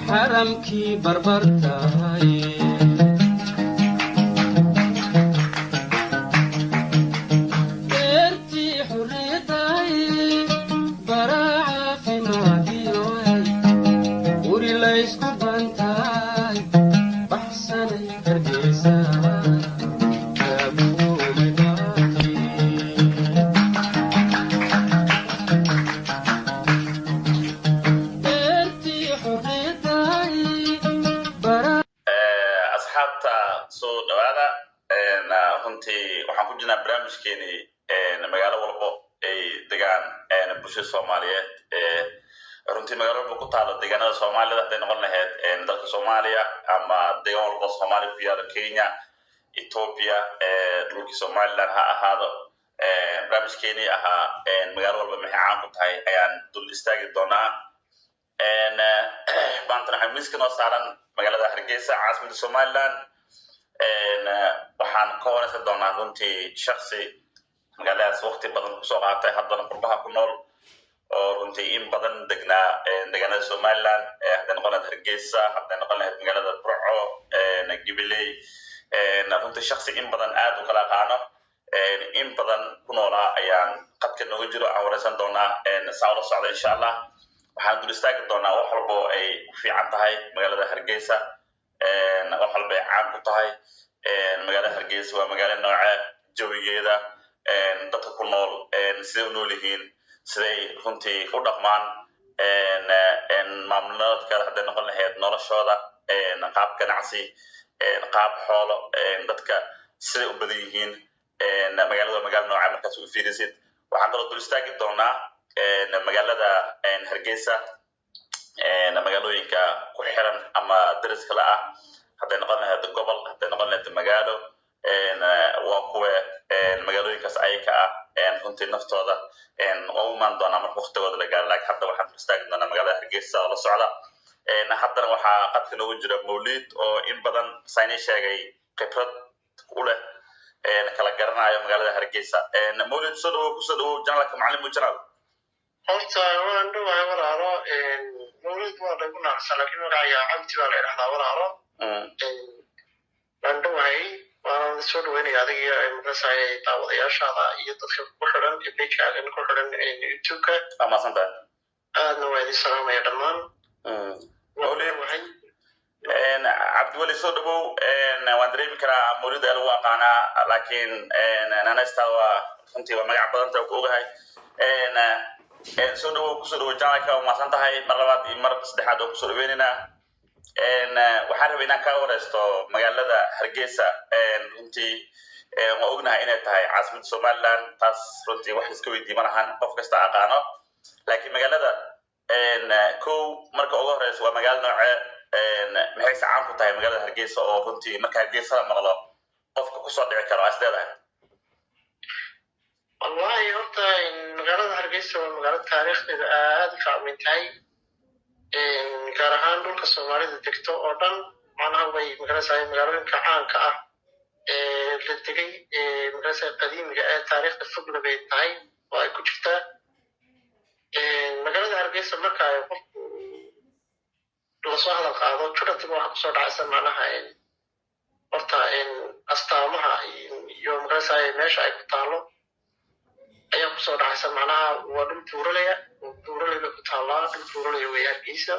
حرمكي بربرتاي ارتي حريتاي براعة في ناديوي وري ليس كبانتاي بحسني هرجيسا waxaan ku jirnaa barnaamijkeeni magaalo walbo ay degaan bulshada Soomaaliyeed runtii magaalo walbo ku taalo deegaanada Soomaalida haday noqon lahayd dalka Soomaaliya ama deegaan walbo Soomaaliya ku yaala Kenya Ethiopia dhulka Somaliland ha ahaado barnaamijkeeni ahaa magaalo walbo maxay caan ku tahay ayaan dul istaagi doonaa maanta waxaan miiska noo saaran magaalada Hargeisa caasimadda Somaliland waxaan ka wareysan doonaa runtii shakhsi magaaladaas waqti badan ku soo qaatay haddana qurbaha ku nool oo runtii in badan degnaa deegaanada Somaliland haday noqon lahayd Hargeisa haday noqon lahayd magaalada Baro Gibiley runtii shakhsi in badan aad u kala qaano in badan ku noolaa ayaan qadka nooga jiro aan wareysan doonaa saa ula socda insha Allah waxaan dul istaagi doonaa wax walbo ay fiican tahay magaalada Hargeisa wax walba ay caan ku tahay magaalada Hargeisa waa magaalo nooca jawigeeda dadka ku nool sidee u nool yihiin siday runtii u dhaqmaan maamulada haday noqon lahayd noloshooda qaab ganacsi qaab xoolo dadka siday u badan yihiin magaalada magaalo nooca markaas u fiirisid waxaan kaloo dul istaagi doonaa magaalada Hargeisa magaalooyinka ku xiran ama dariska la ah haday noqon lahayd gobol haday noqon lahayd magaalo waa kuwa magaalooyinkaas ayaka ah runtii naftooda oo u imaan doonaa marka waqtigooda la gaaro laakiin hadda waxaan istaagi doonaa magaalada Hargeisa oo la socda haddana waxaa qadka noogu jira Mawlid oo in badan saynay sheegay khibrad u leh kala garanayo magaalada Hargeisa Mawlid soo dhawow janaalka macalimu janaal horta waan dhawahay walaalo Mawlid waa lagu nacsan laakiin magaca cabdi baa la yiraahdaa walaalo waan dhawahay waan soo dhaweynaya adiga markaasay daawadayaashaada iyo dadka ku xiran page-kaaga ku xiran YouTube-ka ama santa aadna waa idin salaamaya dhammaan Mawlid Abdul soo dhawow waan dareemi karaa Mawlid aad u aqaanaa laakiin nanaysta waa runtii waa magac badan tahay ku ogahay soo dhawow kusoo dhawow janaalka waa maasan tahay mar labaad iyo mar saddexaad oo kusoo dhaweynayna waxaan rabay inaan ka wareysto magaalada Hargeisa runtii waan ognahay inay tahay caasimadda Somaliland taas runtii wax iska weydiin ma lahan qof kasta aqaano laakiin magaalada kow marka ugu horeysa waa magaalo nooce maxay caan ku tahay magaalada Hargeisa oo runtii marka Hargeisa la maqlo qofka ku soo dhici karo asdeedahay wallahi horta magaalada Hargeisa waa magaalo taariikhdeeda aad u faamin tahay gaar ahaan dhulka Soomaalida degto oo dhan macnaha way magaalooyinka caanka ah la degay magaalada qadiimiga ee taariikhda fog leh tahay oo ay ku jirtaa magaalada Hargeisa marka ay qofku la soo hadal qaado juratiga waxa ku soo dhacaysa macnaha horta astaamaha iyo magaalada meesha ay ku taalo ayaa ku soo dhacaysa macnaha waa dhul buuraley ku taala dhul buuraley way Hargeisa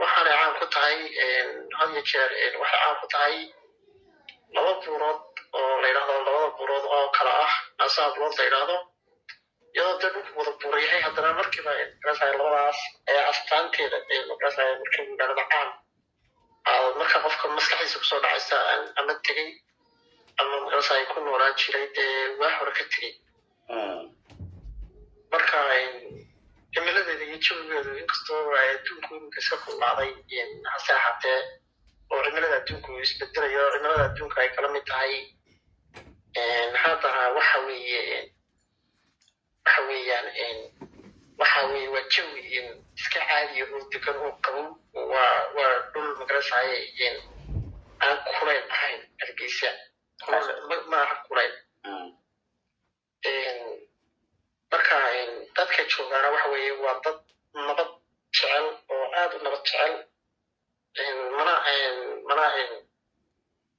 waxaana caan ku tahay had iyo jeer waxay caan ku tahay laba buurood oo la yiraahdo labada buurood oo kala ah asaab loo yiraahdo iyadoo dad wada buurayahay haddana markiiba labadaas astaanteeda markii magaalada caan marka qofka maskaxdiisa ku soo dhacaysa ama tegay ama markaasay ku noolaan jiray wax hore ka tegay marka cimiladeeda iyo jawigeedu inkastoo adduunku iminka iska kulaaday hase ahaatee oo cimilada adduunku isbedelayo cimilada adduunka ay kala mid tahay haddana waxa weeyaan waa jawi iska caadiya oo degan oo qabow waa dhul magarasay aan kulayn ahayn Hargeysa maaha kulayn joogaana waxa weeye waa dad nabad jecel oo aad u nabad jecel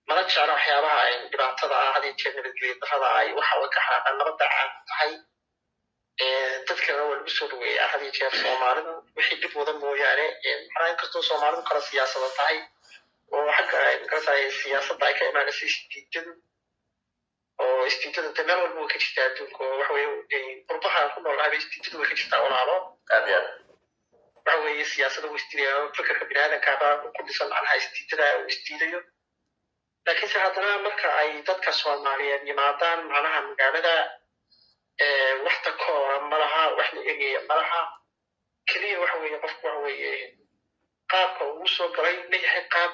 mana jecla waxyaabaha dhibaatada ah had iyo jeer nabadgelya darrada ay waxa way ka xanaaqaan nabadda caan ku tahay dadkana waa lagu soo dhaweeyaa had iyo jeer soomaalida wixii dhib wada mooyaane maxaa inkastoo soomaalidu kala siyaasada tahay oo xagga magarasaya siyaasadda ay ka imaanaysa istiijadu oo istiijada de meel walba way ka jirtaa adduunka oo waxa weye qurbaha ku noolahayba istiijadu way ka jirtaa walaalo aad iyo aad waxa weeye siyaasada uu istiidayo fikirka biniaadankaaba ku dhisan macnaha istiijada uu istiidayo laakiinse haddana marka ay dadka soomaaliyeed yimaadaan macnaha magaalada wax takoora malaha wax la egaya malaha keliya waxa weeye qofku waxa weeye qaabka ugu soo galay leeyahay qaab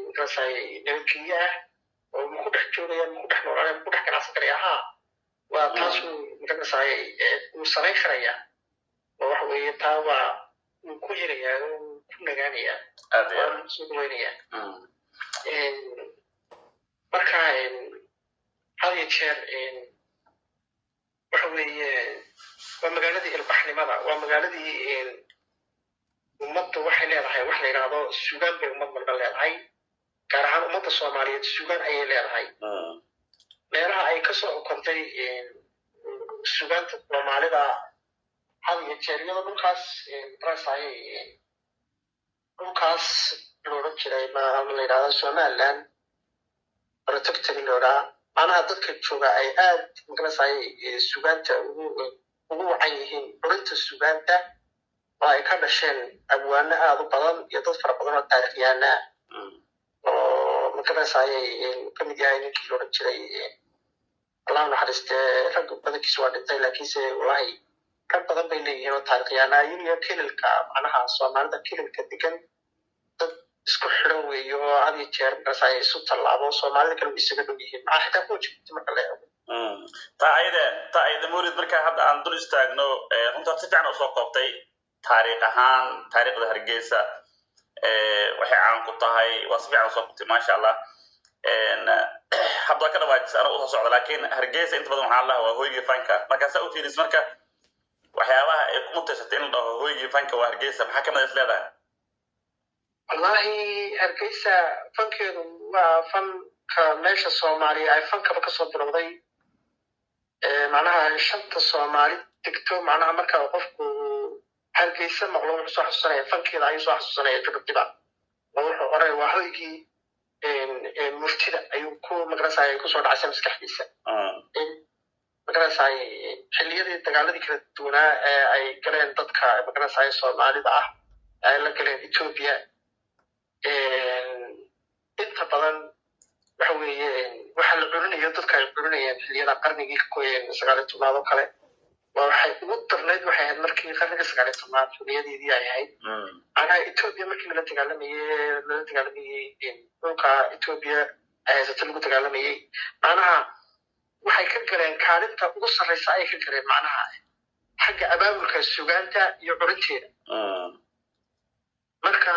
magarasaya nabadgelye ah oo ku dhex joogaya ku dhex noolaya ku dhex ganacsan karaya ha waa taasuu magarasaya uu samayn karaya oo waxa weeye taa waa uu ku helayaa oo ku nagaanayaa waa lagu soo dhaweynayaa marka had iyo jeer waxa weeye waa magaaladii ilbaxnimada waa magaaladii ummadda waxay leedahay wax la yidhaahdo sugaan bay ummad walba leedahay gaar ahaan ummadda soomaaliyeed sugaan ayay leedahay meelaha ay kasoo ukontay sugaanta soomaalida had iyo jeer iyadoo dhulkaas magarasayay dhulkaas loodhan jiray la yidhahdo somaliland protector loodhaa macnaha dadka jooga ay aad magarasayay sugaanta ugu wacan yihiin dhurinta sugaanta oo ay ka dhasheen abwaano aad u badan iyo dad fara badan oo taarikhyaana oo magarasayay kamid yahay ninkii loodhan jiray allah naxariiste rag badankiisa waa dhintay laakiinse walahi rag badan bay leeyihiin oo taarikhyaana iyo kelilka macnaha soomaalida kelilka degan dad isku xidhan weeye oo had iyo jeer magarasayay isu tallaabo soomaalida kale isaga dhow yihiin maxaa xitaa kuwa jirta marka la eego ta ayda mawlid marka hadda aan dul istaagno runtaad si fiican usoo koobtay taariikh ahaan taariikhda hargeysa waxay caan ku tahay waa si fiican usoo koobtay maasha allah hadda ka dhawaajis ana usoo socda laakiin hargeysa inta badan waxaan lahaa waa hoygii fanka markaasaa u fiiris marka waxyaabaha ay ku mutaysatay in la dhaho hoygii fanka waa hargeysa maxaa kamid is leedahay wallahi hargeysa fankeedu waa fanka meesha soomaaliya ay fankaba kasoo bilowday macnaha shanta soomaali degto macnaha marka qofku hargeysa maqlo wuxuu soo xasuusanaya fankeeda ayuu soo xasuusanaya jugubdiba oo wuxuu oray waa hoygii murtida ayuu ku magarasaya kusoo dhacaysa maskaxdiisa magarasaya xilliyadii dagaaladii kala duwanaa ee ay galeen dadka magarasaya soomaalida ah ay la galeen ethiopia inta badan waxa weeye waxa la curinayo dadka ay curinayeen xilliyada qarnigii 19 oo kale waa waxay ugu darnayd waxay ahayd markii qarnigii 19 xilliyadeedii ay ahayd macnaha ethiopia markii lala dagaalamayay dhulka ethiopia ayaysato lagu dagaalamayay macnaha waxay ka galeen kaalinta ugu sarreysa ayay ka galeen macnaha xagga abaabulka sugaanta iyo curinteeda marka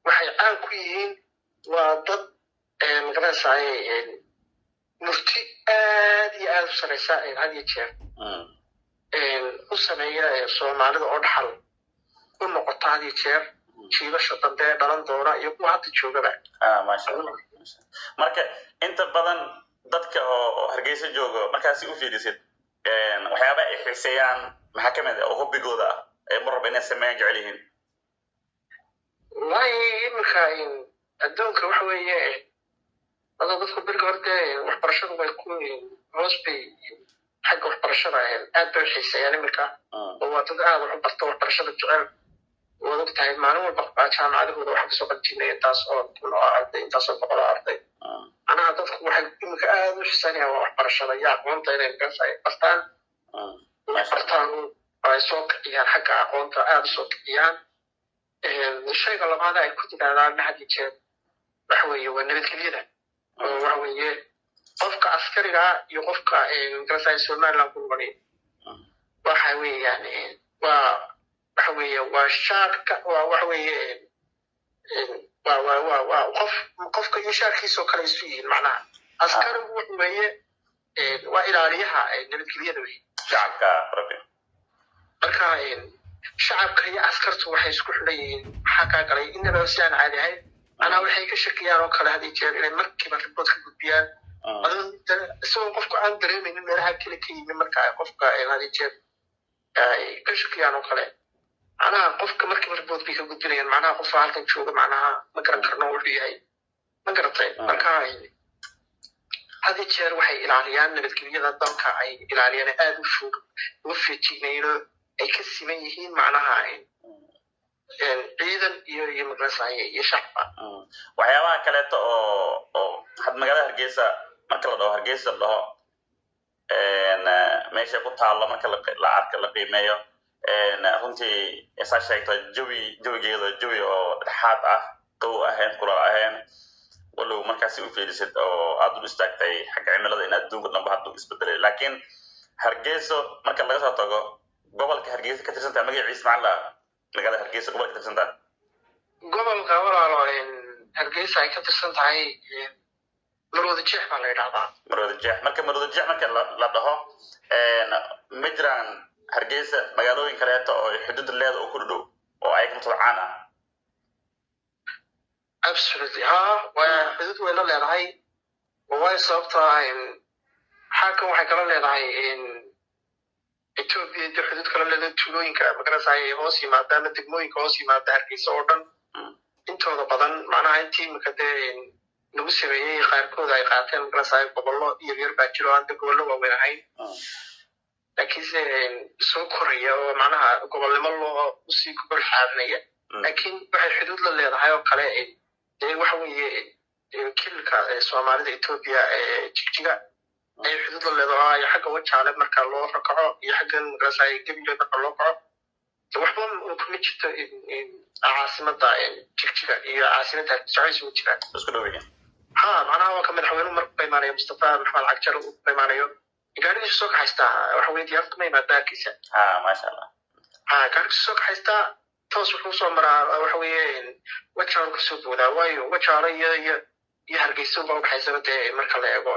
waxay caan ku yihiin waa dad magarasayay murti aad iyo aad u sarreysa had iyo jeer u sameeya soomaalida oo dhaxal u noqota had iyo jeer jiibasha dambe dhalan doona iyo kuwa hadda joogaba maasha allah marka inta badan dadka oo hargeysa jooga markaasi u fiirisid waxyaabaha ay xiiseeyaan maxaa kamid ah oo hobbigooda ah ee mar walba inay sameeyaan jecel yihiin wallahi iminka adduunka waxa weeye dadku beriga horte waxbarashadu way ku hoos bay xagga waxbarashada aad bay xiiseeyaan iminka oo waa dad aad wax u barta waxbarashada jecel waad og tahay maalin walba jaamacadahooda waxa kasoo qanjinaya intaas oo arday intaas oo boqol arday anaha dadku waxay iminka aad u xiiseynayaan waa waxbarashada iyo aqoonta inay bartaan ay soo kiciyaan xagga aqoonta aad u soo kiciyaan shayga labaad ay ku yidhahdaan had iyo jeer waxa weeye waa nabadgelyada oo waxa weeye qofka askariga iyo qofka magarasaya somaliland ku noqonaya waxa weeyaan waa waxa weeye waa shaarka waa waxa weeye waa qofka iyo shaarkiisa oo kale isu yihiin macnaha askarigu waxa weeye waa ilaaliyaha nabadgelyada wey shacabka rabbi marka shacabka iyo askartu waxay isku xidhayeen maxaa kaa galay inaba si aan caadi ahayn anaa waxay ka shakiyaan oo kale hadii jeer inay markiiba report ka gudbiyaan isagoo qofku aan dareemaynin meelaha kale ka yimi marka qofka hadii jeer ay ka shakiyaan oo kale macnaha qofka markiiba report bay ka gudbinayaan macnaha qofka halkan jooga macnaha ma garan karno wuxuu yahay ma garatay marka hadii jeer waxay ilaaliyaan nabadgelyada dalka ay ilaaliyaan aad u fog uga feejignayno ay ka siman yihiin macnaha ciidan iyo madrasaya iyo shacba waxyaabaha kaleeto oo had magaalada Hargeysa marka la dhaho Hargeysa la dhaho meesha ku taalo marka la arko la qiimeeyo runtii isa sheegtay jawigeeda oo dhaxaad ah qaw ahayn kulal ahayn walow markaasi u fiilisad oo aad u istaagtay xagga cimilada in adduunka dhanba hadda isbedelay laakiin Hargeysa marka laga soo tago gobolka Hargeysa ka tirsan tahay magaciisa macalla magaalada Hargeysa gobolka ka tirsan tahay gobolka walaalo Hargeysa ay ka tirsan tahay marwada jeex baa la yiraahdaa marwada jeex marka la dhaho ma jiraan Hargeysa magaalooyin kale oo xuduud leedahay oo ku dhow oo ay ka caan ah absolutely waa xuduud weyn leedahay way sababtaa xakan waxay kala leedahay Ethiopia iyo xuduud kala leedahay tuulooyinka magarasay hoos yimaadaan degmooyinka hoos yimaada Hargeysa oo dhan intooda badan macnaha intii makadee lagu sameeyay qaarkood ay qaateen magarasay gobollo iyo yar baa jiro aan gobollo waaweyn ahayn laakiin soo koraya oo macnaha gobolnimo loo usii gobol xaadnaya laakiin waxay xuduud la leedahay oo kale waxa weeye kilka Soomaalida Ethiopia jigjiga ay xuduud la leedahay xagga wajaale marka loo rakaco iyo xagga magarasay gabiga marka loo kaco waxba kuma jirto caasimada jigjiga iyo caasimada Hargeysa jira isku dhaweeyeen macnaha waa ka madaxweynuhu markuu imaanayo Mustafa Maxamed Cagjar uu imaanayo gaariga soo kaxaysta waxa weeye diyaartu ma imaada Hargeysa ma sha Allah gaariga soo kaxaysta toos wuxuu soo maraa waxa weeye wajaale ku soo boodaa waayo wajaale iyo Hargeysa baa waxay marka la eego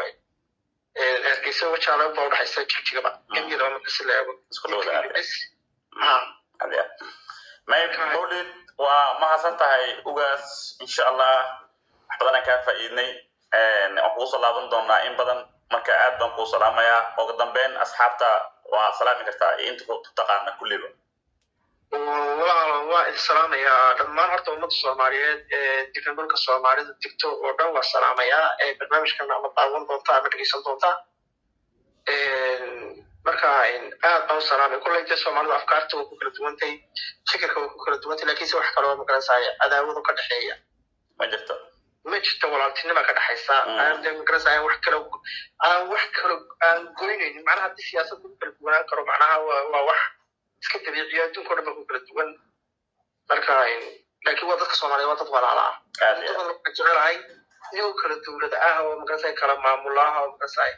Hargeysa wajaale baa waxay jigjiga gabiga marka si la eego isku dhawaada may mawlid waa ma hasan tahay ugaas insha Allah wax badan ka faa'iidnay waxu soo laaban doonaa in badan marka aad baan ku salaamayaa ugu dambeyn asxaabta waa salaami kartaa inta ku taqaana kulliba waa salaamayaa dhammaan horta ummadda Soomaaliyeed degmada Soomaalida digto oo dhan waa salaamayaa barnaamijkan ama daawan doonta ama dhageysan doonta marka aad baan salaamay kulay Soomaalida afkaarta oo ku kala duwantay fikirka oo ku kala duwantay laakiin wax kale oo magarasay adaawadu ka dhaxeeya ma jirto walaaltinimo ka dhaxaysa aan magarasay wax kale aan goynaynin macnaha siyaasadda ku kala duwanaan karo macnaha waa wax iska dabiiciya adduunka dhan ku kala duwan marka laakiin waa dadka Soomaaliyeed waa dad walaalo ah dadka jecelahay iyo kala dawlad ah oo magarasay kala maamulaha oo magarasay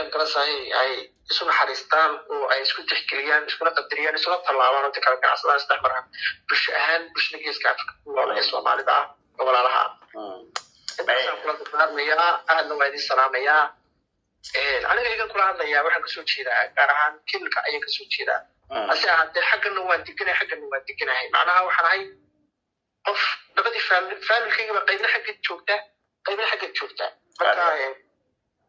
magarasay ay isu naxariistaan oo ay isku tixgeliyaan isku qadariyaan isku talaabaan oo kala ganacsadaan isticmaalaan bulshada geeska Afrika waa Soomaalida ah oo walaalaha intaan kula dadaalmaya aadna waa idin salaamayaa aniga iga kula hadlayaa waxaan ka soo jeedaa gaar ahaan kilka ayaan ka soo jeedaa ase ahaatee xaggana waan deganahay macnaha waxaan ahay qof labadii faamilkayga qaybna xagga joogta marka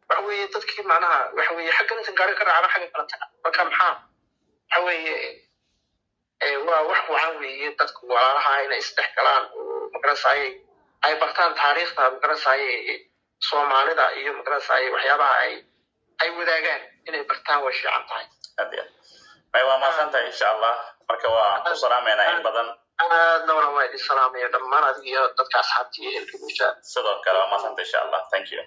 waxa weeye dadkii macnaha waxa weeye xaggan inta gaari ka raacana xagga kala taga marka maxaa waxa weeye waa wax wacan weeye dadku walaalaha inay isdhexgalaan oo magarasay ay bartaan taariikhda magarasay Soomaalida iyo magarasay waxyaabaha ay wadaagaan inay bartaan way fiican tahay may waa maasanta insha Allah marka waa ku salaameynaa in badan aadna waa idin salaamaya dhammaan adiga iyo dadka asxaabtii iyo ehelkiisa sidoo kale waa maasanta insha Allah thank you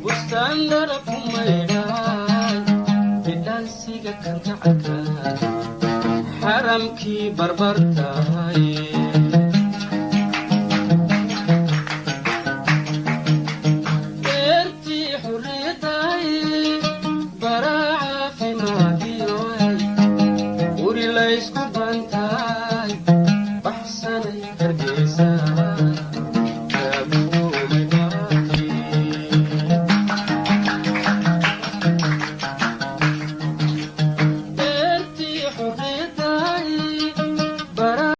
Bustandara kumaydan bidansiga kan jacalka haramkii barbartahay